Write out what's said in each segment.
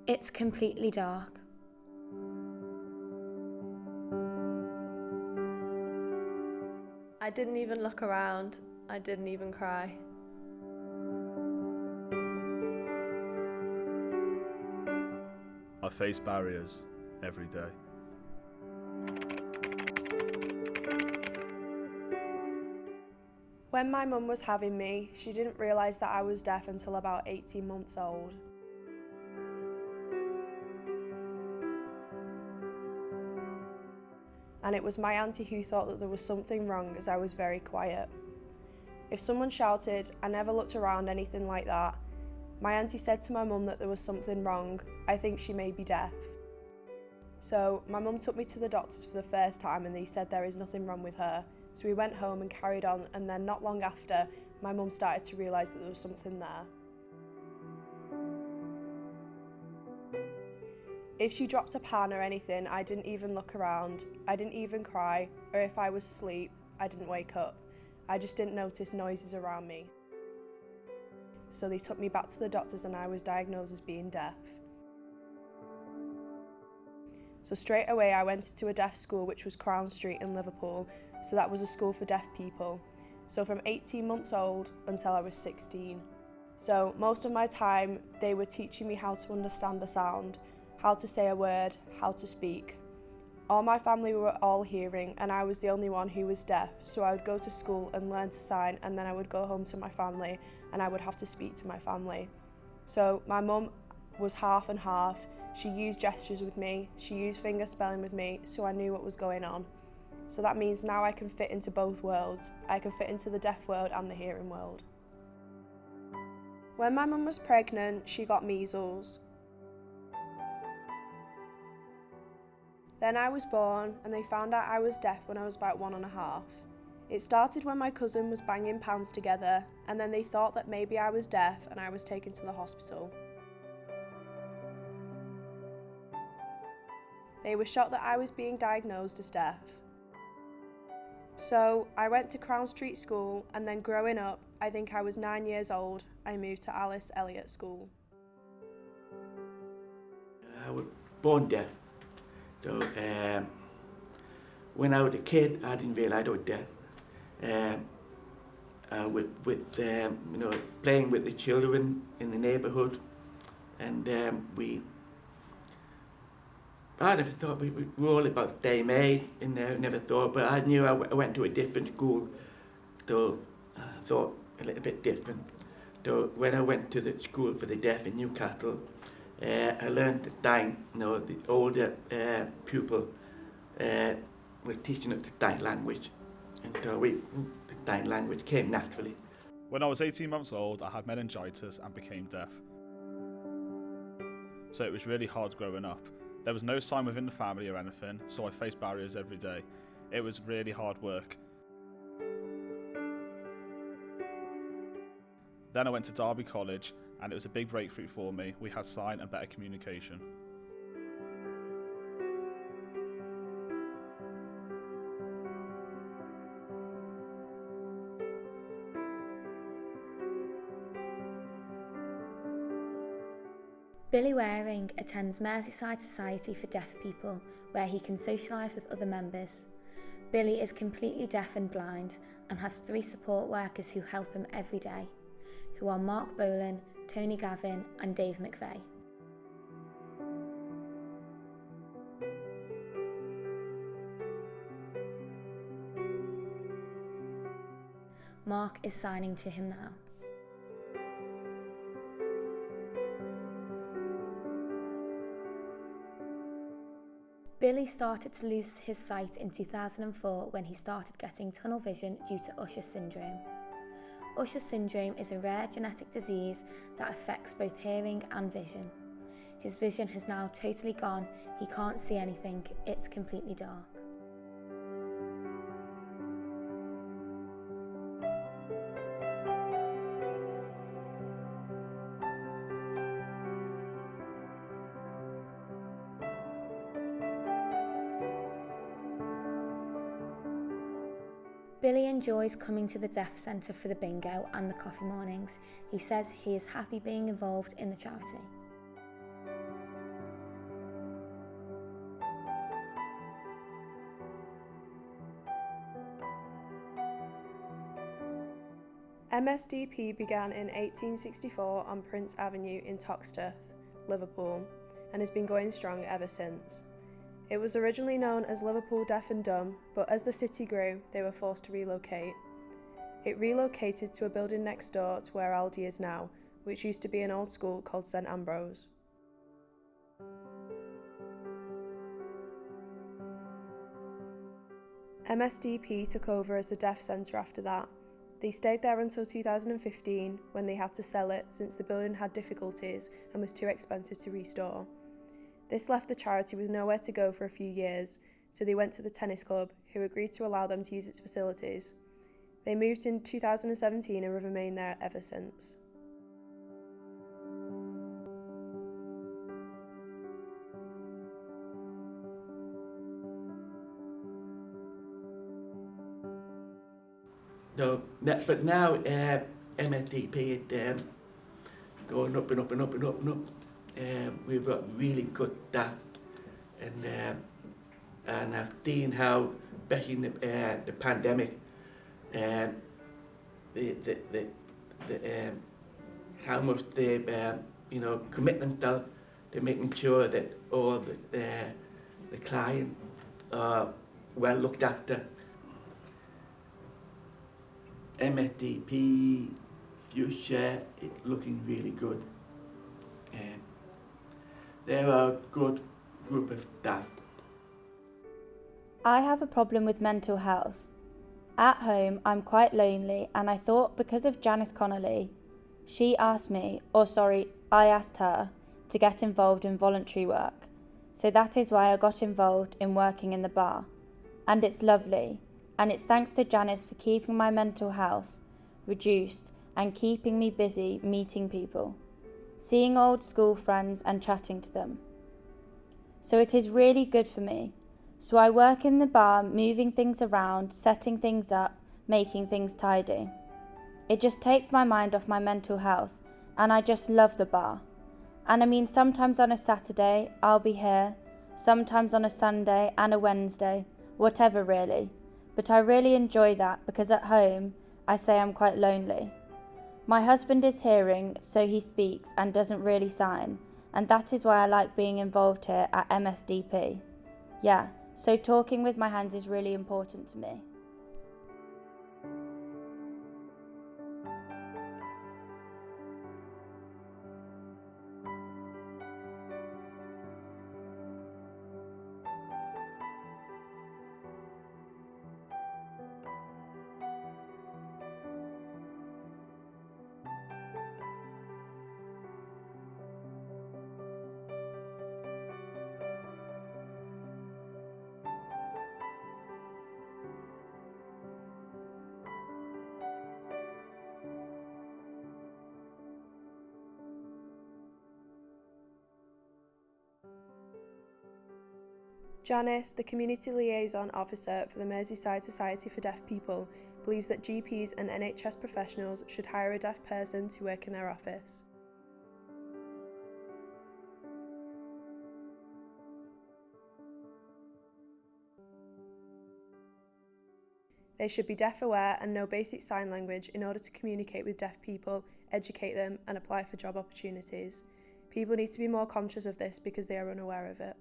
It's completely dark. I didn't even look around. I didn't even cry. I face barriers every day. When my mum was having me, she didn't realise that I was deaf until about 18 months old. And it was my auntie who thought that there was something wrong as I was very quiet. If someone shouted, I never looked around, anything like that. My auntie said to my mum that there was something wrong. I think she may be deaf. So my mum took me to the doctors for the first time and they said there is nothing wrong with her. So we went home and carried on, and then not long after, my mum started to realise that there was something there. If she dropped a pan or anything, I didn't even look around, I didn't even cry, or if I was asleep, I didn't wake up. I just didn't notice noises around me. So they took me back to the doctors and I was diagnosed as being deaf. So straight away I went to a deaf school, which was Crown Street in Liverpool, so that was a school for deaf people. So from 18 months old until I was 16. So most of my time they were teaching me how to understand a sound, how to say a word, how to speak. All my family were all hearing and I was the only one who was deaf, so I would go to school and learn to sign, and then I would go home to my family and I would have to speak to my family. So my mum was half and half. She used gestures with me, she used finger spelling with me, so I knew what was going on. So that means now I can fit into both worlds. I can fit into the deaf world and the hearing world. When my mum was pregnant, she got measles. Then I was born and they found out I was deaf when I was about 1.5. It started when my cousin was banging pans together, and then they thought that maybe I was deaf and I was taken to the hospital. They were shocked that I was being diagnosed as deaf. So I went to Crown Street School, and then growing up, I think I was 9 years old, I moved to Alice Elliott School. I was born deaf. So when I was a kid, I didn't realise I was deaf. Playing with the children in the neighbourhood, and I never thought we were all about the same age, and never thought, but I knew I went to a different school, so I thought a little bit different. So when I went to the school for the deaf in Newcastle, I learned the sign, the older pupil were teaching us the sign language, and so the sign language came naturally. When I was 18 months old, I had meningitis and became deaf. So it was really hard growing up. There was no sign within the family or anything, so I faced barriers every day. It was really hard work. Then I went to Derby College, and it was a big breakthrough for me. We had sign and better communication. Billy Waring attends Merseyside Society for Deaf People, where he can socialise with other members. Billy is completely deaf and blind and has 3 support workers who help him every day, who are Mark Bolan, Tony Gavin and Dave McVeigh. Mark is signing to him now. Billy started to lose his sight in 2004 when he started getting tunnel vision due to Usher syndrome. Usher syndrome is a rare genetic disease that affects both hearing and vision. His vision has now totally gone, he can't see anything, it's completely dark. Billy enjoys coming to the Deaf Centre for the bingo and the coffee mornings. He says he is happy being involved in the charity. MSDP began in 1864 on Prince Avenue in Toxteth, Liverpool, and has been going strong ever since. It was originally known as Liverpool Deaf and Dumb, but as the city grew, they were forced to relocate. It relocated to a building next door to where Aldi is now, which used to be an old school called St Ambrose. MSDP took over as the Deaf Centre after that. They stayed there until 2015 when they had to sell it since the building had difficulties and was too expensive to restore. This left the charity with nowhere to go for a few years, so they went to the tennis club, who agreed to allow them to use its facilities. They moved in 2017 and have remained there ever since. No, but now MSDP is going up and up and up and up and up. We've got really good staff, and I've seen how, especially in the pandemic, how much they commit themselves to making sure that all the clients are well looked after. MSDP future is looking really good. They're a good group of staff. I have a problem with mental health. At home, I'm quite lonely, and I thought because of Janice Connolly, I asked her to get involved in voluntary work. So that is why I got involved in working in the bar. And it's lovely. And it's thanks to Janice for keeping my mental health reduced and keeping me busy meeting people, seeing old school friends and chatting to them. So it is really good for me. So I work in the bar, moving things around, setting things up, making things tidy. It just takes my mind off my mental health, and I just love the bar. And I mean, sometimes on a Saturday, I'll be here, sometimes on a Sunday and a Wednesday, whatever really. But I really enjoy that because at home, I say I'm quite lonely. My husband is hearing, so he speaks and doesn't really sign, and that is why I like being involved here at MSDP. Yeah, so talking with my hands is really important to me. Janice, the Community Liaison Officer for the Merseyside Society for Deaf People, believes that GPs and NHS professionals should hire a deaf person to work in their office. They should be deaf aware and know basic sign language in order to communicate with deaf people, educate them and apply for job opportunities. People need to be more conscious of this because they are unaware of it.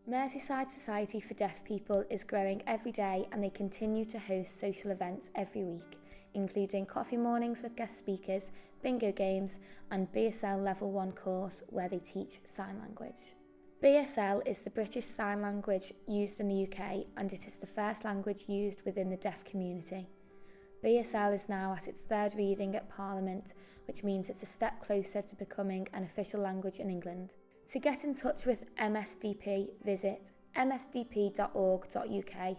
Merseyside Society for Deaf People is growing every day, and they continue to host social events every week, including coffee mornings with guest speakers, bingo games and BSL Level 1 course where they teach sign language. BSL is the British Sign Language used in the UK, and it is the first language used within the deaf community. BSL is now at its third reading at Parliament, which means it's a step closer to becoming an official language in England. To get in touch with MSDP, visit msdp.org.uk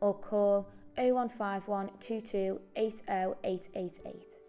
or call 0151 22 80888.